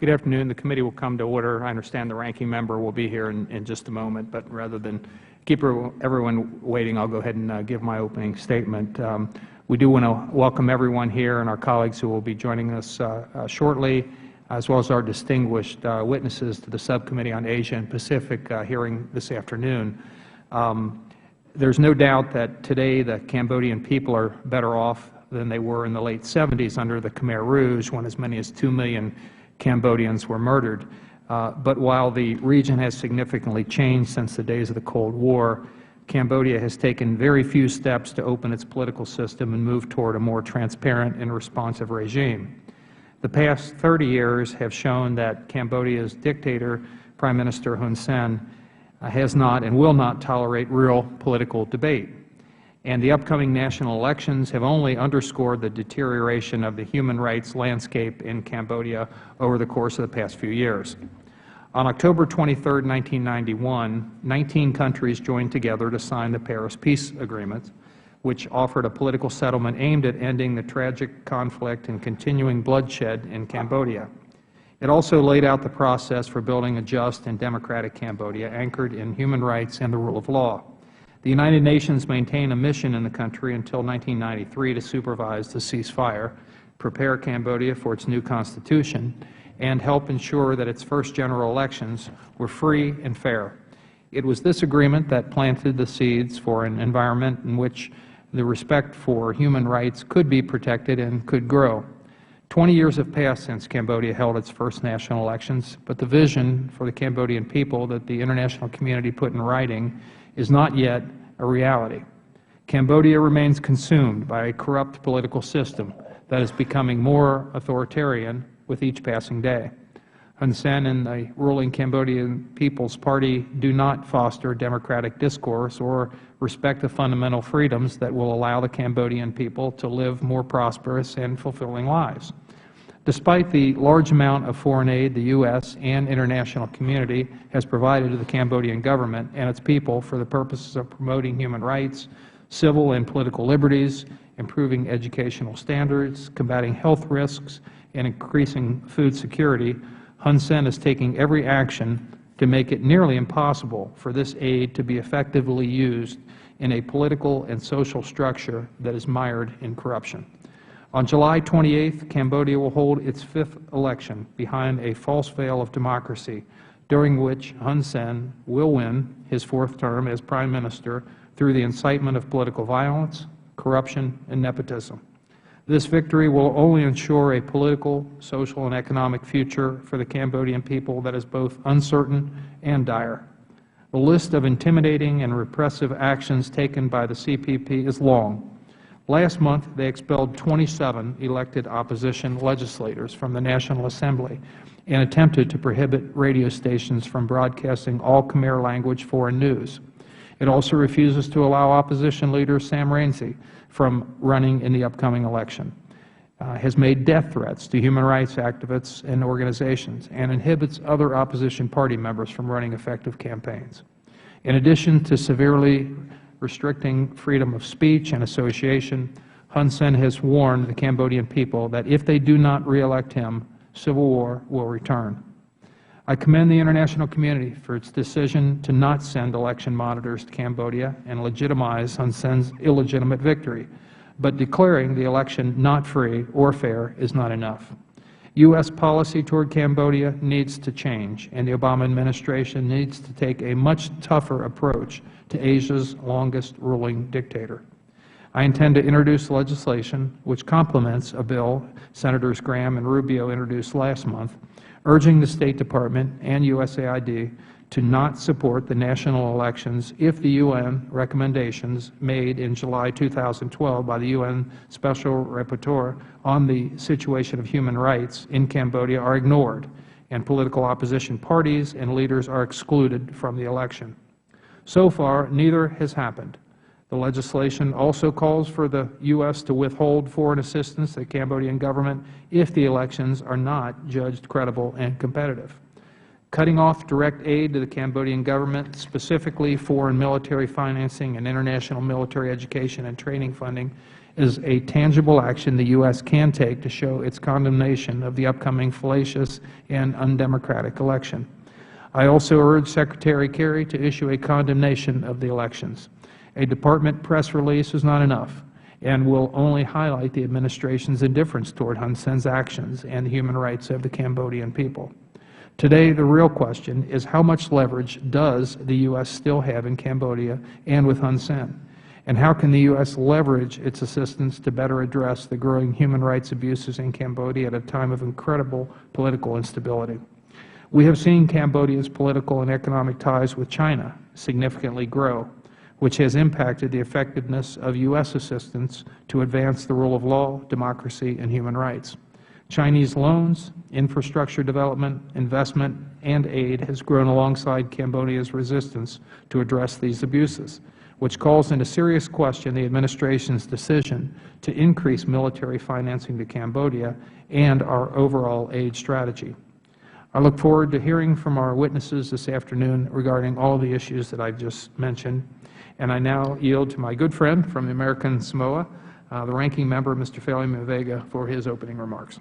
Good afternoon. The committee will come to order. I understand the ranking member will be here in just a moment, but rather than keep everyone waiting, I'll go ahead and give my opening statement. We do want to welcome everyone here and our colleagues who will be joining us shortly, as well as our distinguished witnesses to the Subcommittee on Asia and Pacific hearing this afternoon. There is no doubt that today the Cambodian people are better off than they were in the late 70s under the Khmer Rouge, when as many as 2 million Cambodians were murdered. But while the region has significantly changed since the days of the Cold War, Cambodia has taken very few steps to open its political system and move toward a more transparent and responsive regime. The past 30 years have shown that Cambodia's dictator, Prime Minister Hun Sen, has not and will not tolerate real political debate. And the upcoming national elections have only underscored the deterioration of the human rights landscape in Cambodia over the course of the past few years. On October 23, 1991, 19 countries joined together to sign the Paris Peace Agreement, which offered a political settlement aimed at ending the tragic conflict and continuing bloodshed in Cambodia. It also laid out the process for building a just and democratic Cambodia anchored in human rights and the rule of law. The United Nations maintained a mission in the country until 1993 to supervise the ceasefire, prepare Cambodia for its new constitution, and help ensure that its first general elections were free and fair. It was this agreement that planted the seeds for an environment in which the respect for human rights could be protected and could grow. 20 years have passed since Cambodia held its first national elections, but the vision for the Cambodian people that the international community put in writing is not yet a reality. Cambodia remains consumed by a corrupt political system that is becoming more authoritarian with each passing day. Hun Sen and the ruling Cambodian People's Party do not foster democratic discourse or respect the fundamental freedoms that will allow the Cambodian people to live more prosperous and fulfilling lives. Despite the large amount of foreign aid the U.S. and international community has provided to the Cambodian government and its people for the purposes of promoting human rights, civil and political liberties, improving educational standards, combating health risks, and increasing food security, Hun Sen is taking every action to make it nearly impossible for this aid to be effectively used in a political and social structure that is mired in corruption. On July 28th, Cambodia will hold its fifth election behind a false veil of democracy, during which Hun Sen will win his fourth term as Prime Minister through the incitement of political violence, corruption, and nepotism. This victory will only ensure a political, social, and economic future for the Cambodian people that is both uncertain and dire. The list of intimidating and repressive actions taken by the CPP is long. Last month, they expelled 27 elected opposition legislators from the National Assembly and attempted to prohibit radio stations from broadcasting all Khmer language foreign news. It also refuses to allow opposition leader Sam Rainsy from running in the upcoming election, has made death threats to human rights activists and organizations, and inhibits other opposition party members from running effective campaigns. In addition to severely restricting freedom of speech and association, Hun Sen has warned the Cambodian people that if they do not re-elect him, civil war will return. I commend the international community for its decision to not send election monitors to Cambodia and legitimize Hun Sen's illegitimate victory, but declaring the election not free or fair is not enough. U.S. policy toward Cambodia needs to change, and the Obama administration needs to take a much tougher approach to Asia's longest ruling dictator. I intend to introduce legislation which complements a bill Senators Graham and Rubio introduced last month, urging the State Department and USAID to not support the national elections if the UN recommendations made in July 2012 by the UN Special Rapporteur on the situation of human rights in Cambodia are ignored, and political opposition parties and leaders are excluded from the election. So far, neither has happened. The legislation also calls for the U.S. to withhold foreign assistance to the Cambodian government if the elections are not judged credible and competitive. Cutting off direct aid to the Cambodian government, specifically foreign military financing and international military education and training funding, is a tangible action the U.S. can take to show its condemnation of the upcoming fallacious and undemocratic election. I also urge Secretary Kerry to issue a condemnation of the elections. A Department press release is not enough and will only highlight the Administration's indifference toward Hun Sen's actions and the human rights of the Cambodian people. Today, the real question is how much leverage does the U.S. still have in Cambodia and with Hun Sen? And how can the U.S. leverage its assistance to better address the growing human rights abuses in Cambodia at a time of incredible political instability? We have seen Cambodia's political and economic ties with China significantly grow, which has impacted the effectiveness of U.S. assistance to advance the rule of law, democracy, and human rights. Chinese loans, infrastructure development, investment, and aid has grown alongside Cambodia's resistance to address these abuses, which calls into serious question the Administration's decision to increase military financing to Cambodia and our overall aid strategy. I look forward to hearing from our witnesses this afternoon regarding all of the issues that I have just mentioned. And I now yield to my good friend from the American Samoa, the Ranking Member, Mr. Feli Mavega, for his opening remarks.